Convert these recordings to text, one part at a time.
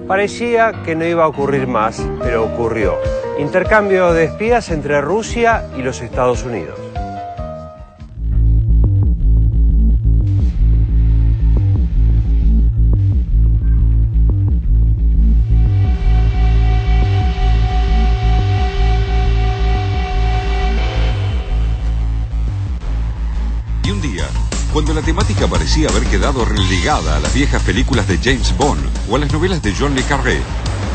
Parecía que no iba a ocurrir más, pero ocurrió. Intercambio de espías entre Rusia y los Estados Unidos. Y un día, cuando la temática parecía haber quedado relegada a las viejas películas de James Bond o a las novelas de John le Carré,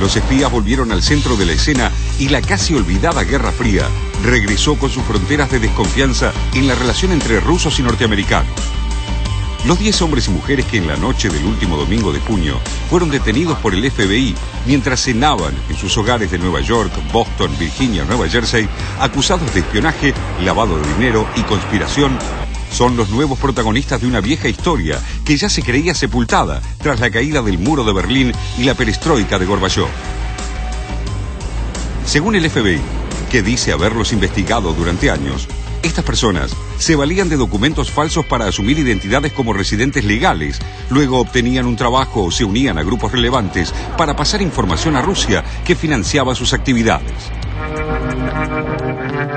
los espías volvieron al centro de la escena y la casi olvidada Guerra Fría regresó con sus fronteras de desconfianza en la relación entre rusos y norteamericanos. Los 10 hombres y mujeres que en la noche del último domingo de junio fueron detenidos por el FBI mientras cenaban en sus hogares de Nueva York, Boston, Virginia, Nueva Jersey, acusados de espionaje, lavado de dinero y conspiración, son los nuevos protagonistas de una vieja historia que ya se creía sepultada tras la caída del muro de Berlín y la perestroika de Gorbachov. Según el FBI, que dice haberlos investigado durante años, estas personas se valían de documentos falsos para asumir identidades como residentes legales, luego obtenían un trabajo o se unían a grupos relevantes para pasar información a Rusia que financiaba sus actividades.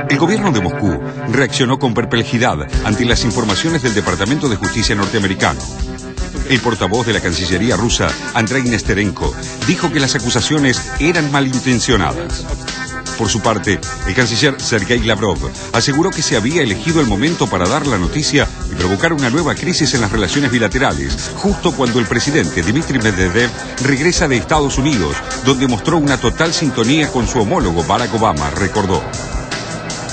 El gobierno de Moscú reaccionó con perplejidad ante las informaciones del Departamento de Justicia norteamericano. El portavoz de la Cancillería rusa, Andrei Nesterenko, dijo que las acusaciones eran malintencionadas. Por su parte, el canciller Sergei Lavrov aseguró que se había elegido el momento para dar la noticia y provocar una nueva crisis en las relaciones bilaterales, justo cuando el presidente Dmitry Medvedev regresa de Estados Unidos, donde mostró una total sintonía con su homólogo Barack Obama, recordó.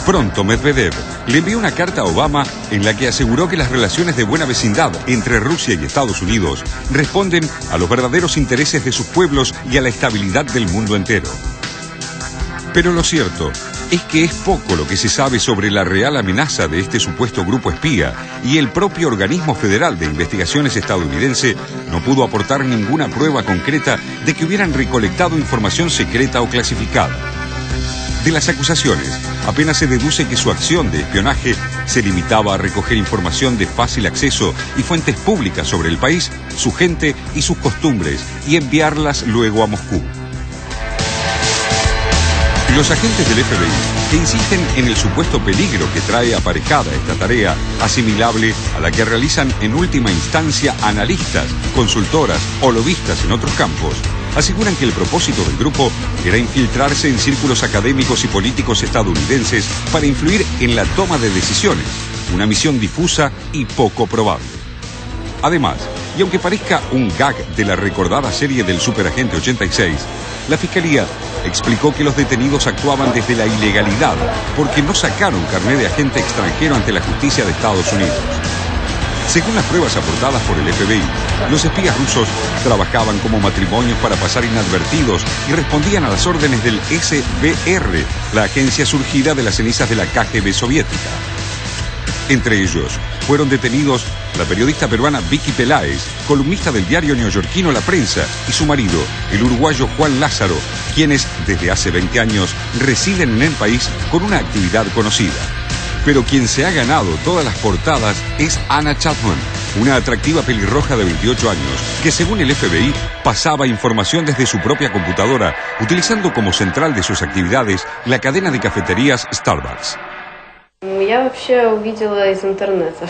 Pronto, Medvedev le envió una carta a Obama en la que aseguró que las relaciones de buena vecindad entre Rusia y Estados Unidos responden a los verdaderos intereses de sus pueblos y a la estabilidad del mundo entero. Pero lo cierto es que es poco lo que se sabe sobre la real amenaza de este supuesto grupo espía y el propio organismo federal de investigaciones estadounidense no pudo aportar ninguna prueba concreta de que hubieran recolectado información secreta o clasificada. De las acusaciones, apenas se deduce que su acción de espionaje se limitaba a recoger información de fácil acceso y fuentes públicas sobre el país, su gente y sus costumbres, y enviarlas luego a Moscú. Los agentes del FBI, que insisten en el supuesto peligro que trae aparejada esta tarea, asimilable a la que realizan en última instancia analistas, consultoras o lobistas en otros campos, aseguran que el propósito del grupo era infiltrarse en círculos académicos y políticos estadounidenses para influir en la toma de decisiones, una misión difusa y poco probable. Además, y aunque parezca un gag de la recordada serie del Superagente 86, la Fiscalía explicó que los detenidos actuaban desde la ilegalidad porque no sacaron carnet de agente extranjero ante la justicia de Estados Unidos. Según las pruebas aportadas por el FBI, los espías rusos trabajaban como matrimonios para pasar inadvertidos y respondían a las órdenes del SVR, la agencia surgida de las cenizas de la KGB soviética. Entre ellos, fueron detenidos la periodista peruana Vicky Peláez, columnista del diario neoyorquino La Prensa, y su marido, el uruguayo Juan Lázaro, quienes desde hace 20 años residen en el país con una actividad conocida. Pero quien se ha ganado todas las portadas es Anna Chapman, una atractiva pelirroja de 28 años, que según el FBI pasaba información desde su propia computadora, utilizando como central de sus actividades la cadena de cafeterías Starbucks. Я вообще увидела из интернета,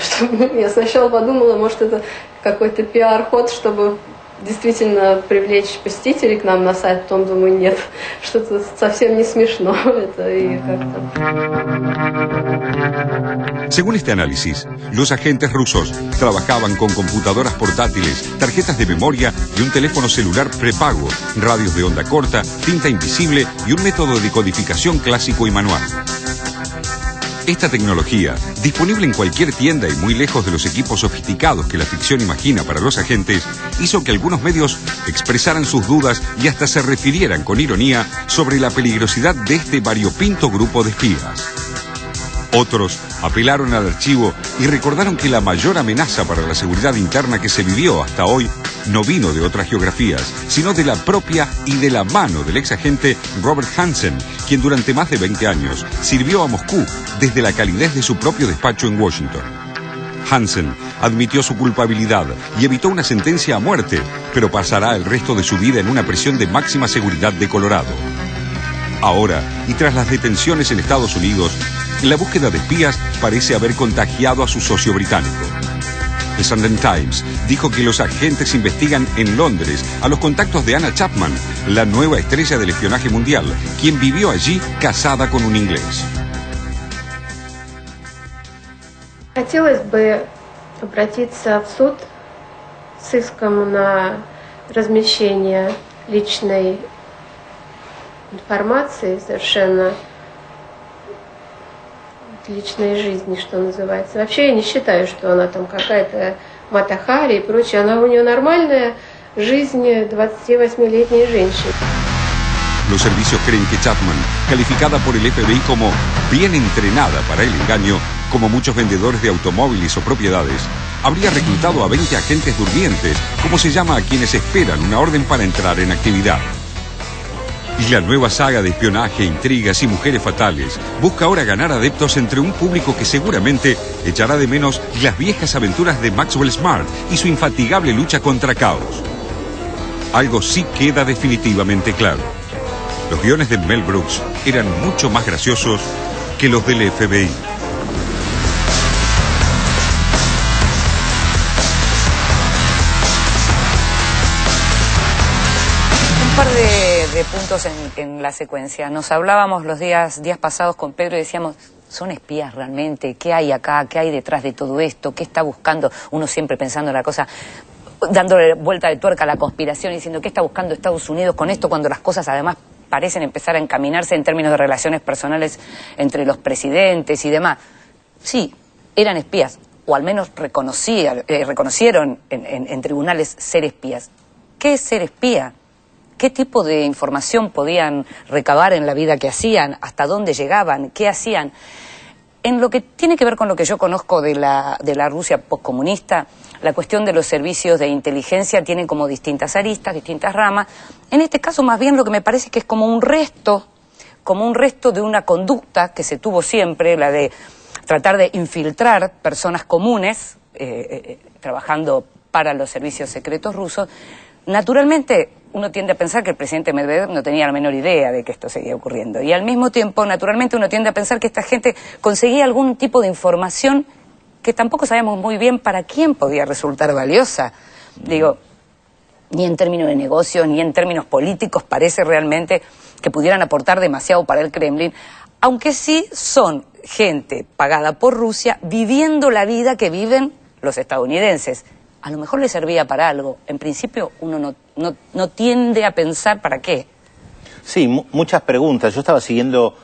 я сначала подумала, может это какой-то пиар-ход, чтобы действительно привлечь посетителей к нам на сайт, потом думаю, нет, что-то совсем не смешно это и как-то. Según este análisis, los agentes rusos trabajaban con computadoras portátiles, tarjetas de memoria y un teléfono celular prepago, radios de onda corta, tinta invisible y un método de codificación clásico y manual. Esta tecnología, disponible en cualquier tienda y muy lejos de los equipos sofisticados que la ficción imagina para los agentes, hizo que algunos medios expresaran sus dudas y hasta se refirieran con ironía sobre la peligrosidad de este variopinto grupo de espías. Otros apelaron al archivo y recordaron que la mayor amenaza para la seguridad interna que se vivió hasta hoy no vino de otras geografías, sino de la propia y de la mano del ex agente Robert Hansen, quien durante más de 20 años sirvió a Moscú desde la calidez de su propio despacho en Washington. Hansen admitió su culpabilidad y evitó una sentencia a muerte, pero pasará el resto de su vida en una prisión de máxima seguridad de Colorado. Ahora, y tras las detenciones en Estados Unidos, la búsqueda de espías parece haber contagiado a su socio británico. El Sunday Times dijo que los agentes investigan en Londres a los contactos de Anna Chapman, la nueva estrella del espionaje mundial, quien vivió allí casada con un inglés. Хотелось бы обратиться в суд с иском на размещение личной информации, совершенно личной жизни, что называется. Вообще я не считаю, что она там какая-то Мата-Хари и прочее. Она у нее нормальная жизнь 28-летней женщины. Los servicios creen que Chapman, calificada por el FBI como bien entrenada para el engaño, como muchos vendedores de automóviles o propiedades, habría reclutado a 20 agentes durmientes, como se llama a quienes esperan una orden para entrar en actividad. Y la nueva saga de espionaje, intrigas y mujeres fatales busca ahora ganar adeptos entre un público que seguramente echará de menos las viejas aventuras de Maxwell Smart y su infatigable lucha contra caos. Algo sí queda definitivamente claro. Los guiones de Mel Brooks eran mucho más graciosos que los del FBI. Un par de puntos en la secuencia. Nos hablábamos los días pasados con Pedro y decíamos, ¿son espías realmente? ¿Qué hay acá? ¿Qué hay detrás de todo esto? ¿Qué está buscando? Uno siempre pensando en la cosa, dándole vuelta de tuerca a la conspiración y diciendo, ¿qué está buscando Estados Unidos con esto cuando las cosas además parecen empezar a encaminarse en términos de relaciones personales entre los presidentes y demás? Sí, eran espías, o al menos reconocieron en tribunales ser espías. ¿Qué es ser espía? ¿Qué tipo de información podían recabar en la vida que hacían? ¿Hasta dónde llegaban? ¿Qué hacían? En lo que tiene que ver con lo que yo conozco de la Rusia postcomunista, la cuestión de los servicios de inteligencia tiene como distintas aristas, distintas ramas. En este caso, más bien, lo que me parece es que es como un resto de una conducta que se tuvo siempre, la de tratar de infiltrar personas comunes, trabajando para los servicios secretos rusos. Naturalmente, uno tiende a pensar que el presidente Medvedev no tenía la menor idea de que esto seguía ocurriendo. Y al mismo tiempo, naturalmente, uno tiende a pensar que esta gente conseguía algún tipo de información que tampoco sabemos muy bien para quién podía resultar valiosa. Digo, ni en términos de negocios, ni en términos políticos parece realmente que pudieran aportar demasiado para el Kremlin, aunque sí son gente pagada por Rusia viviendo la vida que viven los estadounidenses. A lo mejor les servía para algo. En principio uno no tiende a pensar para qué. Sí, muchas preguntas. Yo estaba siguiendo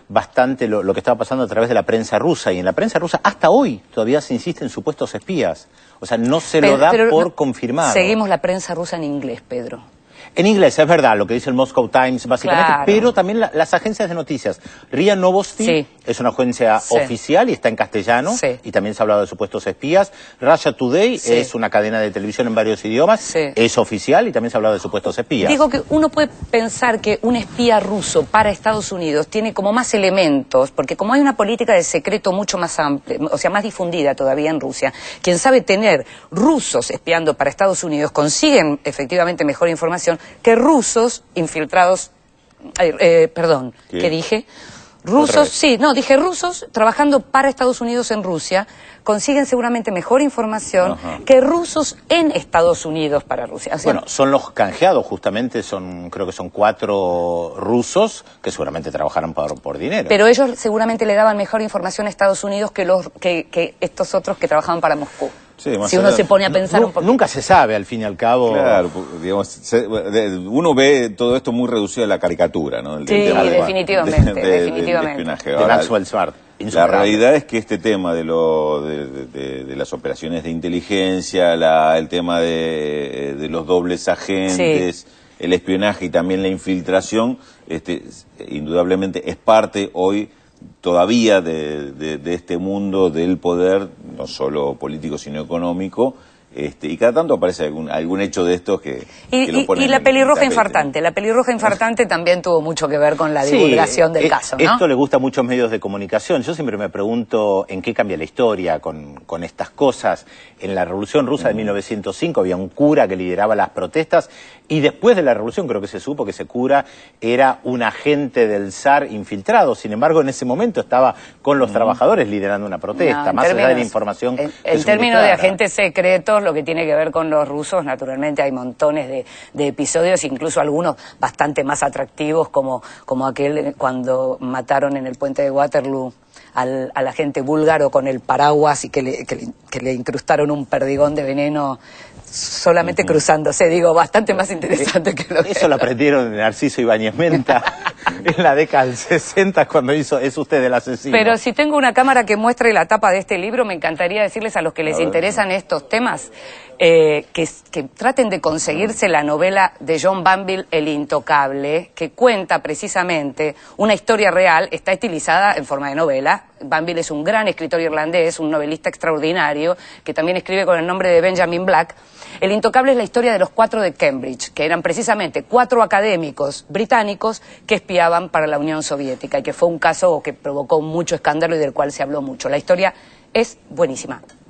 bastante lo que estaba pasando a través de la prensa rusa, y en la prensa rusa hasta hoy todavía se insiste en supuestos espías. O sea, no se lo da por confirmado. Seguimos la prensa rusa en inglés, Pedro. En inglés, es verdad, lo que dice el Moscow Times, básicamente, claro. Pero también las agencias de noticias. RIA Novosti sí. Es una agencia sí. Oficial y está en castellano, sí. Y también se ha hablado de supuestos espías. Russia Today sí. Es una cadena de televisión en varios idiomas, sí. Es oficial y también se ha hablado de supuestos espías. Digo que uno puede pensar que un espía ruso para Estados Unidos tiene como más elementos, porque como hay una política de secreto mucho más amplia, o sea, más difundida todavía en Rusia, quien sabe tener rusos espiando para Estados Unidos consiguen efectivamente mejor información que rusos infiltrados, perdón, ¿qué dije? Rusos, sí, no, dije rusos trabajando para Estados Unidos en Rusia, consiguen seguramente mejor información que rusos en Estados Unidos para Rusia. O sea, bueno, son los canjeados justamente, creo que son 4 rusos que seguramente trabajaron por dinero. Pero ellos seguramente le daban mejor información a Estados Unidos que estos otros que trabajaban para Moscú. Sí, si uno se pone a pensar un poco. Nunca se sabe, al fin y al cabo. Claro, digamos, uno ve todo esto muy reducido a la caricatura, ¿no? Sí, definitivamente. De Maxwell Smart. La realidad es que este tema de las operaciones de inteligencia, el tema de los dobles agentes, sí. El espionaje y también la infiltración, indudablemente es parte hoy todavía de este mundo del poder, no solo político sino económico, y cada tanto aparece algún hecho de estos que lo ponen y la pelirroja en infartante. La pelirroja infartante también tuvo mucho que ver con la divulgación del caso, ¿no? Esto le gusta a muchos medios de comunicación. Yo siempre me pregunto en qué cambia la historia con estas cosas. En la Revolución Rusa de 1905 había un cura que lideraba las protestas y después de la Revolución creo que se supo que ese cura era un agente del zar infiltrado. Sin embargo, en ese momento estaba con los trabajadores liderando una protesta, más allá de la información. En términos de agentes secretos, lo que tiene que ver con los rusos, naturalmente hay montones de episodios, incluso algunos bastante más atractivos, como aquel cuando mataron en el puente de Waterloo al agente búlgaro con el paraguas y que le incrustaron un perdigón de veneno solamente cruzándose. Digo, bastante más interesante que lo que... Eso lo aprendieron de Narciso Ibáñez Menta en la década del 60 cuando hizo Es usted el asesino. Pero si tengo una cámara que muestre la tapa de este libro, me encantaría decirles a los que les interesan estos temas que traten de conseguirse la novela de John Banville, El Intocable, que cuenta precisamente una historia real, está estilizada en forma de novela. Banville es un gran escritor irlandés, un novelista extraordinario, que también escribe con el nombre de Benjamin Black. El Intocable es la historia de los 4 de Cambridge, que eran precisamente 4 académicos británicos que espiaban para la Unión Soviética y que fue un caso que provocó mucho escándalo y del cual se habló mucho. La historia es buenísima.